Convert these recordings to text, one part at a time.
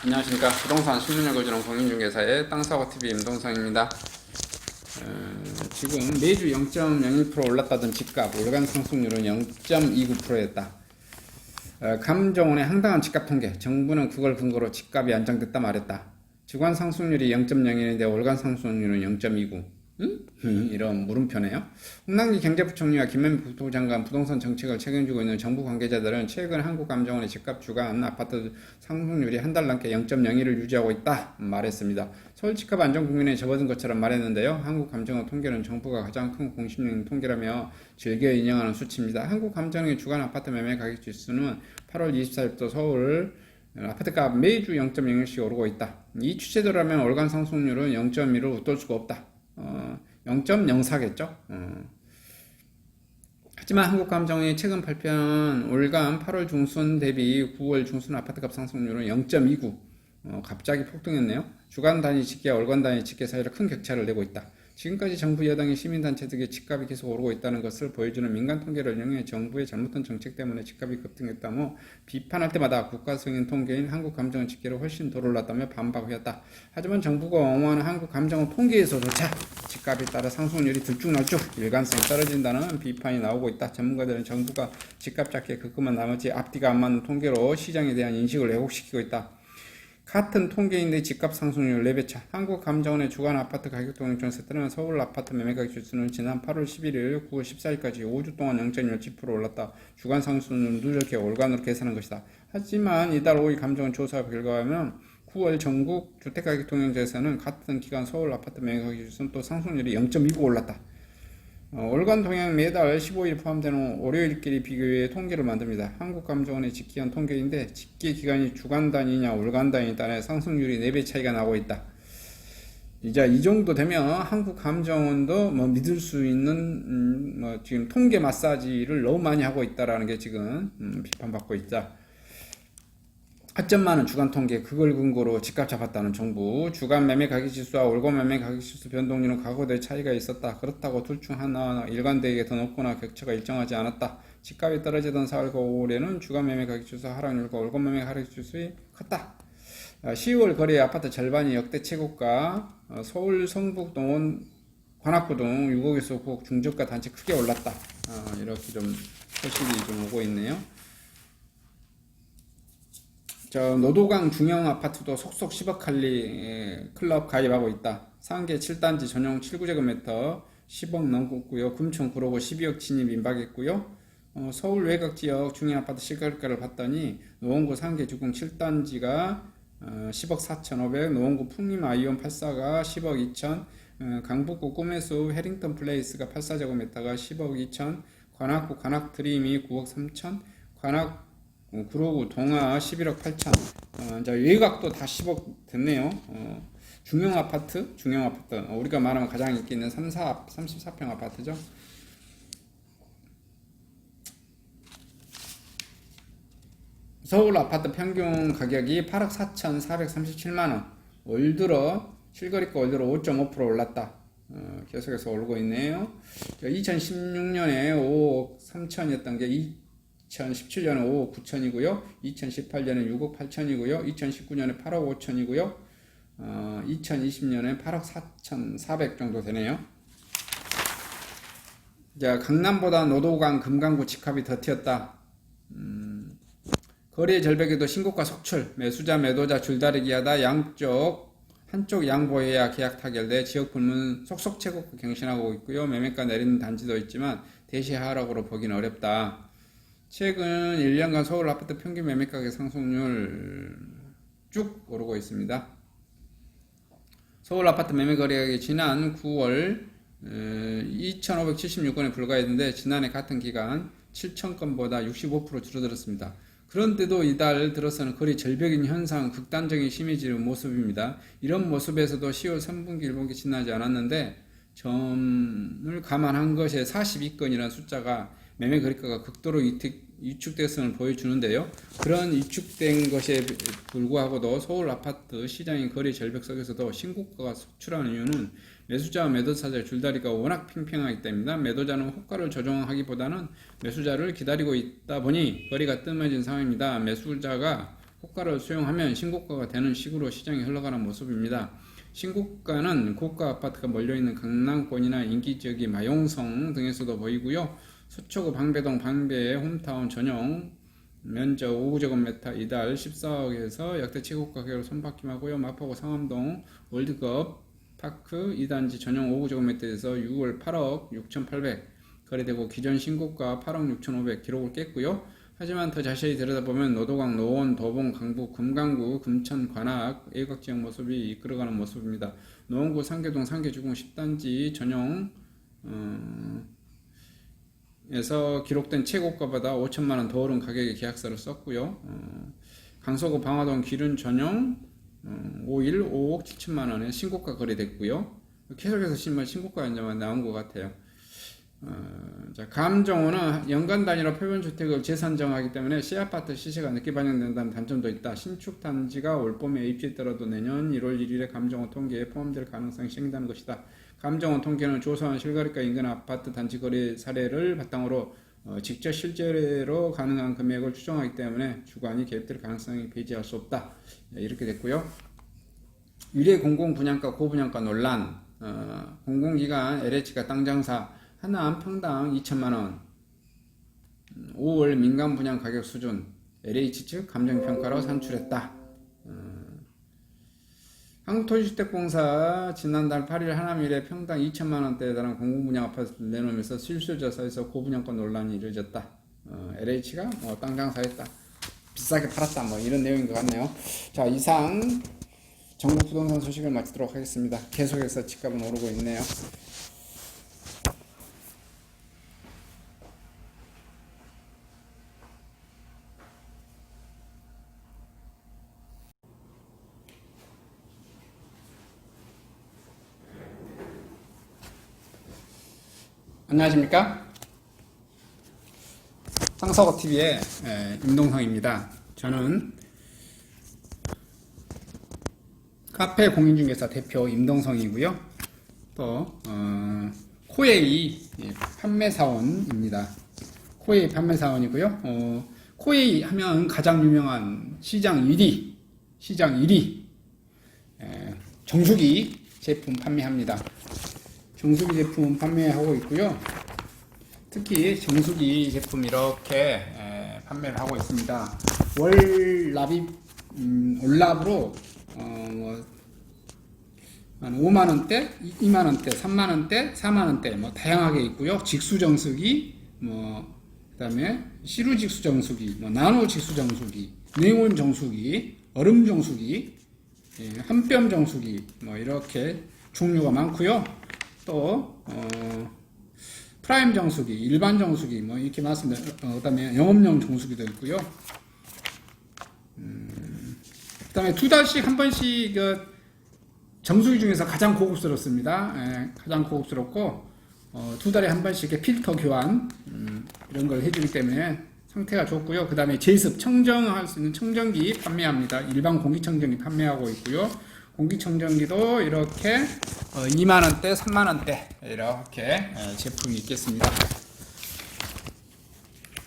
안녕하십니까. 부동산 신문역을 주는 공인중개사의 땅사고TV 임동성입니다. 지금 매주 0.01% 올랐다던 집값 월간 상승률은 0.29%였다. 감정원의 황당한 집값 통계, 정부는 그걸 근거로 집값이 안정됐다 말했다. 주간 상승률이 0.01인데 월간 상승률은 0.29. 응? 이런 물음표네요. 홍남기 경제부총리와 김만배 국토부장관 부동산 정책을 책임지고 있는 정부 관계자들은 최근 한국감정원의 집값 주간 아파트 상승률이 한 달 넘게 0.01을 유지하고 있다 말했습니다. 서울 집값 안정 국면에 접어든 것처럼 말했는데요. 한국감정원 통계는 정부가 가장 큰 공신력 통계라며 즐겨 인용하는 수치입니다. 한국감정원의 주간 아파트 매매 가격 지수는 8월 24일부터 서울 아파트값 매주 0.01씩 오르고 있다. 이 추세대로라면 월간 상승률은 0.1을 웃돌 수가 없다. 0.04겠죠. 하지만 한국감정원이 최근 발표한 올간 8월 중순 대비 9월 중순 아파트값 상승률은 0.29. 갑자기 폭등했네요. 주간 단위 집계와 월간 단위 집계 사이로 큰 격차를 내고 있다. 지금까지 정부 여당의 시민단체 등의 집값이 계속 오르고 있다는 것을 보여주는 민간 통계를 이용해 정부의 잘못된 정책 때문에 집값이 급등했다며 비판할 때마다 국가 승인 통계인 한국감정원 집계로 훨씬 더 올랐다며 반박하였다. 하지만 정부가 옹호하는 한국감정원 통계에서조차 집값에 따라 상승률이 들쭉날쭉 일관성이 떨어진다는 비판이 나오고 있다. 전문가들은 정부가 집값 잡기에 급급한 나머지 앞뒤가 안 맞는 통계로 시장에 대한 인식을 왜곡시키고 있다. 같은 통계인데 집값 상승률 4배차. 한국감정원의 주간 아파트 가격 동향조사에 따르면 서울 아파트 매매가격 지수는 지난 8월 11일, 9월 14일까지 5주 동안 0.17% 올랐다. 주간 상승률은 누적해 월간으로 계산한 것이다. 하지만 이달 5일 감정원 조사 결과에 하면 9월 전국 주택가격 동향조사에서는 같은 기간 서울 아파트 매매가격 지수는 또 상승률이 0.29 올랐다. 월간 동향 매달 15일 포함되는 월요일끼리 비교해 통계를 만듭니다. 한국감정원의 집계한 통계인데 집계 기간이 주간 단위냐 월간 단위에 따라 상승률이 4배 차이가 나고 있다. 이제 이 정도 되면 한국감정원도 믿을 수 있는 지금 통계 마사지를 너무 많이 하고 있다라는 게 지금 비판받고 있다. 하점 많은 주간 통계, 그걸 근거로 집값 잡았다는 정부. 주간 매매 가격 지수와 월간 매매 가격 지수 변동률은 과거대 차이가 있었다. 그렇다고 둘 중 하나 일관되게 더 높거나 격차가 일정하지 않았다. 집값이 떨어지던 4월과 5월에는 주간 매매 가격 지수 하락률과 월간 매매 가격 지수가 컸다. 10월 거래 아파트 절반이 역대 최고가, 서울 성북 동원 관악구 등 6억에서 9억 중저가 단지 크게 올랐다. 이렇게 좀 소식이 좀 오고 있네요. 노도강 중형 아파트도 속속 10억 할리 클럽 가입하고 있다. 상계 7단지 전용 7구제곱미터 10억 넘고요. 금천 구로구 12억 진입 임박했고요. 서울 외곽 지역 중형 아파트 시가를 봤더니 노원구 상계 주공 7단지가 10억 4,500, 노원구 풍림 아이온 84가 10억 2천, 강북구 꿈의숲 해링턴 플레이스가 84제곱미터가 10억 2천, 관악구 관악 드림이 9억 3천, 관악 구로구 동아 11억 8천. 이제 외곽도 다 10억 됐네요. 중형 아파트, 우리가 말하면 가장 인기 있는 34평 아파트죠. 서울 아파트 평균 가격이 8억 4,437만원. 올 들어 실거래가 올 들어 5.5% 올랐다. 계속해서 오르고 있네요. 2016년에 5억 3천이었던 게 2017년에 5억 9천이고요. 2018년에 6억 8천이고요. 2019년에 8억 5천이고요. 2020년에 8억 4,400 정도 되네요. 자, 강남보다 노도강, 금강구 집값이 더 튀었다. 거래 절벽에도 신고가 속출, 매수자, 매도자 줄다리기 하다 한쪽 양보해야 계약 타결돼 지역 불문 속속 최고가 갱신하고 있고요. 매매가 내리는 단지도 있지만 대시 하락으로 보기는 어렵다. 최근 1년간 서울 아파트 평균 매매가격 상승률 쭉 오르고 있습니다. 서울 아파트 매매 거래액이 지난 9월 2,576건에 불과했는데 지난해 같은 기간 7,000건보다 65% 줄어들었습니다. 그런데도 이달 들어서는 거래 절벽인 현상 극단적인 심해지는 모습입니다. 이런 모습에서도 10월 3분기 1분기 지나지 않았는데 점을 감안한 것에 42건이라는 숫자가 매매 거래가가 극도로 위축됐음을 보여주는데요. 그런 위축된 것에 불구하고도 서울 아파트 시장의 거래 절벽 속에서도 신고가가 속출하는 이유는 매수자와 매도사의 줄다리가 워낙 팽팽하기 때문입니다. 매도자는 호가를 조정하기보다는 매수자를 기다리고 있다 보니 거래가 뜸해진 상황입니다. 매수자가 고가를 수용하면 신고가가 되는 식으로 시장이 흘러가는 모습입니다. 신고가는 고가 아파트가 몰려있는 강남권이나 인기지역인 마용성 등에서도 보이고요. 서초구 방배동 방배 홈타운 전용 면적 5제곱미터 이달 14억에서 역대 최고가 가격으로 손바뀜하고요. 마포구 상암동 월드컵 파크 2단지 전용 5제곱미터에서 6월 8억 6,800 거래되고 기존 신고가 8억 6,500 기록을 깼고요. 하지만 더 자세히 들여다보면 노도강, 노원, 도봉, 강북, 금강구, 금천, 관악, 애곽지역 모습이 이끌어가는 모습입니다. 노원구 상계동 상계주공 10단지 전용 에서 기록된 최고가보다 5천만원 더 오른 가격의 계약서를 썼고요. 강서구 방화동 기륜 전용 5일 5억 7천만원에 신고가 거래됐고요. 계속해서 신고가 이제 나온 것 같아요. 자, 감정원은 연간 단위로 표본주택을 재산정하기 때문에 시아파트 시세가 늦게 반영된다는 단점도 있다. 신축 단지가 올 봄에 입주했더라도 내년 1월 1일에 감정원 통계에 포함될 가능성이 생긴다는 것이다. 감정원 통계는 조사원 실거래가 인근 아파트 단지 거래 사례를 바탕으로 직접 실제로 가능한 금액을 추정하기 때문에 주관이 개입될 가능성이 배제할 수 없다. 이렇게 됐고요. 유례 공공분양가 고분양가 논란, 공공기관 LH가 땅장사 하나암 평당 2천만원 5월 민간분양 가격 수준 LH 측 감정평가로 산출했다. 한국토지주택공사 지난달 8일 하남일에 평당 2천만원대에 달한 공공분양 아파트를 내놓으면서 실수조사에서 고분양가 논란이 이루어졌다. LH가 땅장사했다. 비싸게 팔았다. 이런 내용인 것 같네요. 자, 이상 전국 부동산 소식을 마치도록 하겠습니다. 계속해서 집값은 오르고 있네요. 안녕하십니까? 상서거TV의 임동성입니다. 저는 카페 공인중개사 대표 임동성이고요. 또 코웨이 판매사원입니다. 코웨이 판매사원이고요. 코웨이 하면 가장 유명한 시장 1위 정수기 제품 판매합니다. 정수기 제품 판매하고 있고요. 특히 정수기 제품 이렇게 판매를 하고 있습니다. 월 납입 올납으로 한 5만원대, 2만원대, 3만원대, 4만원대 다양하게 있고요. 직수 정수기, 그 다음에 시루 직수 정수기, 나노 직수 정수기, 냉온 정수기, 얼음 정수기, 한뼘 정수기 이렇게 종류가 많고요. 또 프라임 정수기, 일반 정수기 이렇게 많습니다. 그다음에 영업용 정수기도 있고요. 그다음에 2달씩 한 번씩 정수기 중에서 가장 고급스럽습니다. 가장 고급스럽고 2달에 한 번씩 이렇게 필터 교환 이런 걸 해주기 때문에 상태가 좋고요. 그다음에 제습 청정할 수 있는 청정기 판매합니다. 일반 공기청정기 판매하고 있고요. 공기청정기도 이렇게 2만원대, 3만원대 이렇게 제품이 있겠습니다.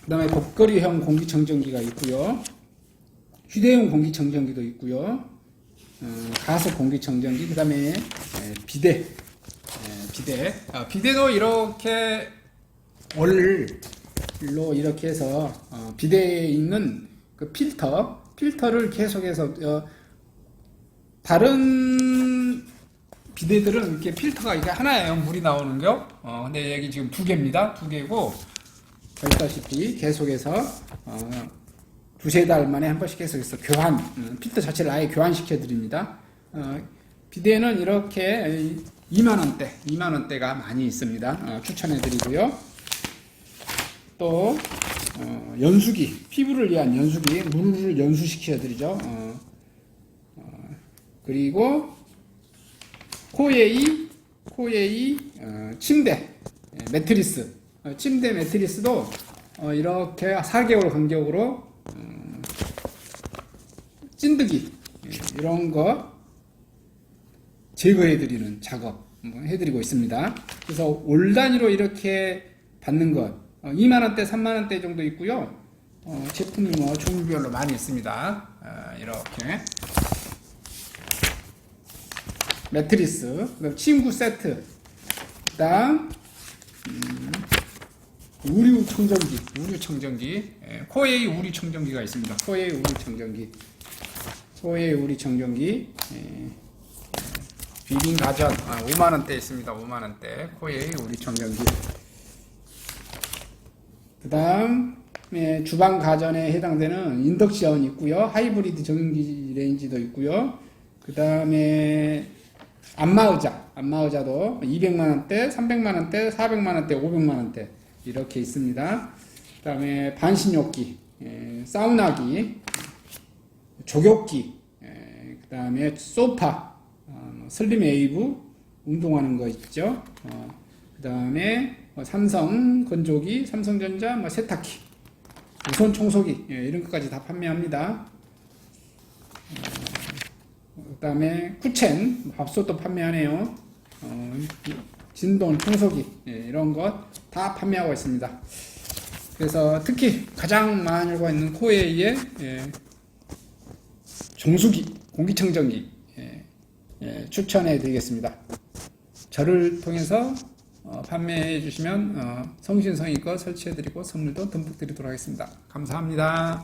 그 다음에 복거리형 공기청정기가 있고요. 휴대용 공기청정기도 있고요. 가속 공기청정기, 그 다음에 비데도 이렇게 월로 이렇게 해서 비데에 있는 그 필터를 계속해서 다른 비데들은 이렇게 필터가 이게 하나예요. 물이 나오는 거. 근데 여기 지금 2개입니다. 2개고 보시다시피 계속해서 두세 달 만에 한 번씩 계속해서 교환, 필터 자체를 아예 교환시켜 드립니다. 비데는 이렇게 2만원대가 많이 있습니다. 추천해 드리고요. 또 연수기, 피부를 위한 연수기, 물을 연수시켜 드리죠. 그리고 코웨이 침대 매트리스, 침대 매트리스도 이렇게 4개월 간격으로 찐득이 이런 거 제거해드리는 작업 해드리고 있습니다. 그래서 올 단위로 이렇게 받는 것 2만원대, 3만원대 정도 있고요. 제품이 뭐 종류별로 많이 있습니다. 이렇게 매트리스, 그다음 침구 세트, 그다음 우류 청정기, 코에이 우류 청정기가 있습니다. 코에이 우류 청정기, 비빔 가전 5만원대 있습니다. 5만원대 코에이 우류 청정기. 그 다음에 주방 가전에 해당되는 인덕션 있고요. 하이브리드 전기 레인지도 있고요. 그 다음에 안마의자도 200만원대, 300만원대, 400만원대, 500만원대 이렇게 있습니다. 그 다음에 반신욕기, 사우나기, 족욕기, 그 다음에 소파, 슬림 웨이브 운동하는 거 있죠. 그 다음에 삼성 건조기, 삼성전자 세탁기, 무선 청소기 이런 것까지 다 판매합니다. 그 다음에 쿠첸 밥솥도 판매하네요. 진동 청소기 이런 것 다 판매하고 있습니다. 그래서 특히 가장 많이 알고 있는 코에이의 정수기, 공기청정기 추천해 드리겠습니다. 저를 통해서 판매해 주시면 성심성의껏 설치해 드리고 선물도 듬뿍 드리도록 하겠습니다. 감사합니다.